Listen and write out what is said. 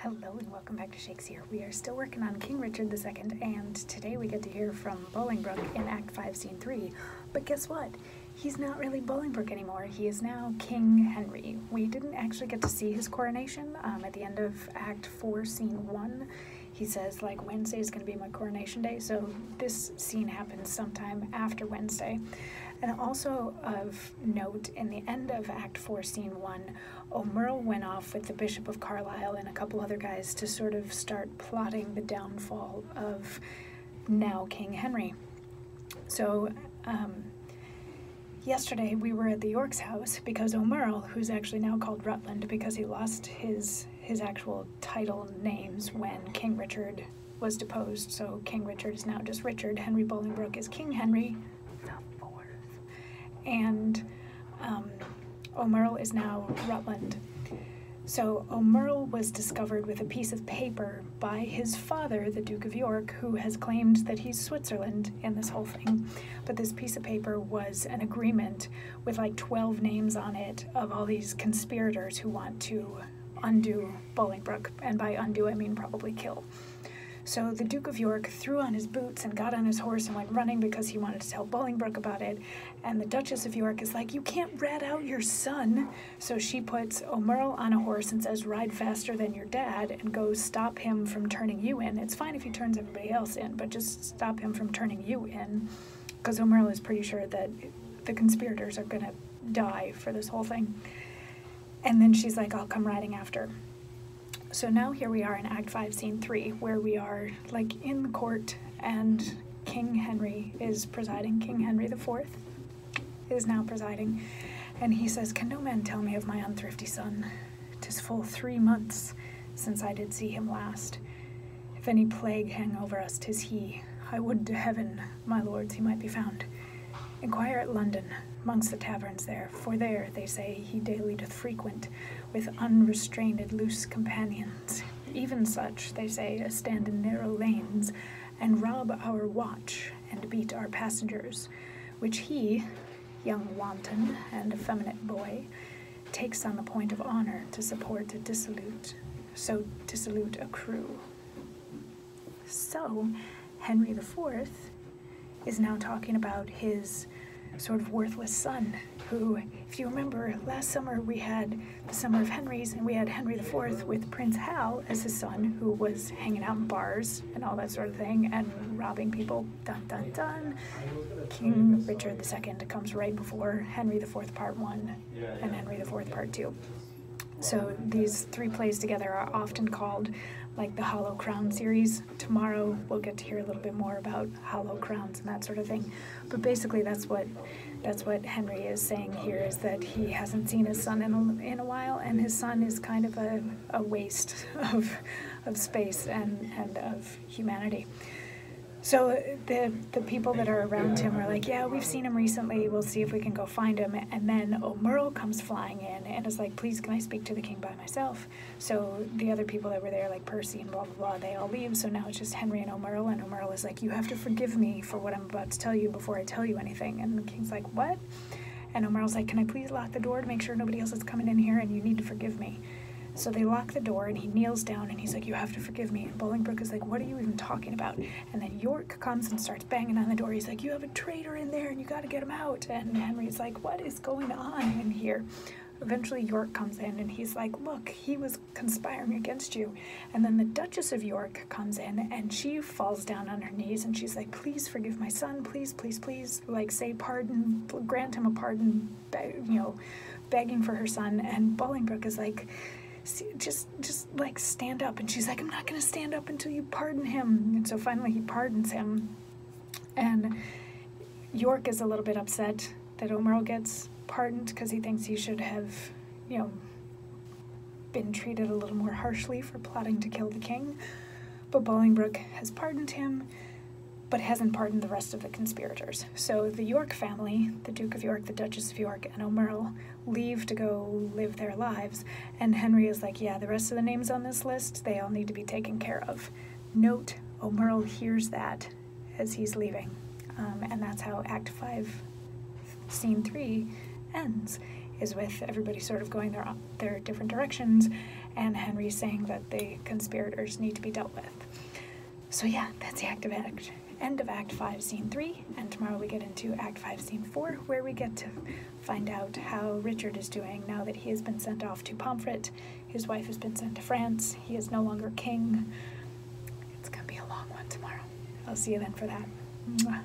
Hello and welcome back to Shakesyear. We are still working on King Richard II, and today we get to hear from Bolingbroke in Act 5, Scene 3. But guess what? He's not really Bolingbroke anymore. He is now King Henry. We didn't actually get to see his coronation. At the end of Act 4, Scene 1, he says, like, Wednesday is going to be my coronation day, so this scene happens sometime after Wednesday. And also of note, in the end of Act 4, Scene 1, O'Merle went off with the Bishop of Carlisle and a couple other guys to sort of start plotting the downfall of now King Henry. So, yesterday we were at the York's house because O'Merle, who's actually now called Rutland because he lost his actual title names when King Richard was deposed, so King Richard is now just Richard. Henry Bolingbroke is King Henry the Fourth. And O'Merle is now Rutland. So O'Merle was discovered with a piece of paper by his father, the Duke of York, who has claimed that he's Switzerland in this whole thing. But this piece of paper was an agreement with like 12 names on it of all these conspirators who want to undo Bolingbroke, and by undo I mean probably kill. So the Duke of York threw on his boots and got on his horse and went running because he wanted to tell Bolingbroke about it. And the Duchess of York is like, you can't rat out your son. So she puts O'Merle on a horse and says, ride faster than your dad and go stop him from turning you in. It's fine if he turns everybody else in, but just stop him from turning you in. Because O'Merle is pretty sure that the conspirators are going to die for this whole thing. And then she's like, I'll come riding after. So now here we are in Act 5, Scene 3, where we are like in the court and King Henry is presiding. King Henry the Fourth is now presiding. And he says, can no man tell me of my unthrifty son? 'Tis full 3 months since I did see him last. If any plague hang over us, 'tis he. I would to heaven, my lords, he might be found. Inquire at London, mongst the taverns there, for there, they say, he daily doth frequent, with unrestrained loose companions, even such, they say, as stand in narrow lanes, and rob our watch, and beat our passengers, which he, young wanton and effeminate boy, takes on the point of honor to support a dissolute a crew. So, Henry the Fourth is now talking about his sort of worthless son, who, if you remember, last summer we had the Summer of Henrys, and we had Henry IV with Prince Hal as his son, who was hanging out in bars and all that sort of thing, and robbing people, dun dun dun. King Richard II comes right before Henry IV Part 1 and Henry IV Part 2. So these 3 plays together are often called like the Hollow Crown series. Tomorrow we'll get to hear a little bit more about hollow crowns and that sort of thing. But basically that's what Henry is saying here, is that he hasn't seen his son in a while, and his son is kind of a waste of space and of humanity. So the people that are around him are like, yeah, we've seen him recently, we'll see if we can go find him. And then O'Merle comes flying in and is like, please, can I speak to the king by myself? So the other people that were there, like Percy and blah, blah, blah, they all leave. So now it's just Henry and O'Merle is like, you have to forgive me for what I'm about to tell you before I tell you anything. And the king's like, what? And O'Merle's like, can I please lock the door to make sure nobody else is coming in here, and you need to forgive me. So they lock the door, and he kneels down, and he's like, you have to forgive me. And Bolingbroke is like, what are you even talking about? And then York comes and starts banging on the door. He's like, you have a traitor in there, and you got to get him out. And Henry's like, what is going on in here? Eventually York comes in, and he's like, look, he was conspiring against you. And then the Duchess of York comes in, and she falls down on her knees, and she's like, please forgive my son, please, please, please, like, say pardon, grant him a pardon, begging for her son. And Bolingbroke is like, just like, stand up. And she's like, I'm not going to stand up until you pardon him. And so finally he pardons him. And York is a little bit upset that O'Merle gets pardoned, because he thinks he should have, been treated a little more harshly for plotting to kill the king. But Bolingbroke has pardoned him, but hasn't pardoned the rest of the conspirators. So the York family, the Duke of York, the Duchess of York, and O'Merle, leave to go live their lives. And Henry is like, yeah, the rest of the names on this list, they all need to be taken care of. Note, O'Merle hears that as he's leaving. And that's how Act 5, Scene 3 ends, is with everybody sort of going their different directions, and Henry saying that the conspirators need to be dealt with. So yeah, that's the end of Act 5, Scene 3, and tomorrow we get into Act 5, Scene 4, where we get to find out how Richard is doing now that he has been sent off to Pomfret. His wife has been sent to France. He is no longer king. It's gonna be a long one tomorrow. I'll see you then for that. Mwah.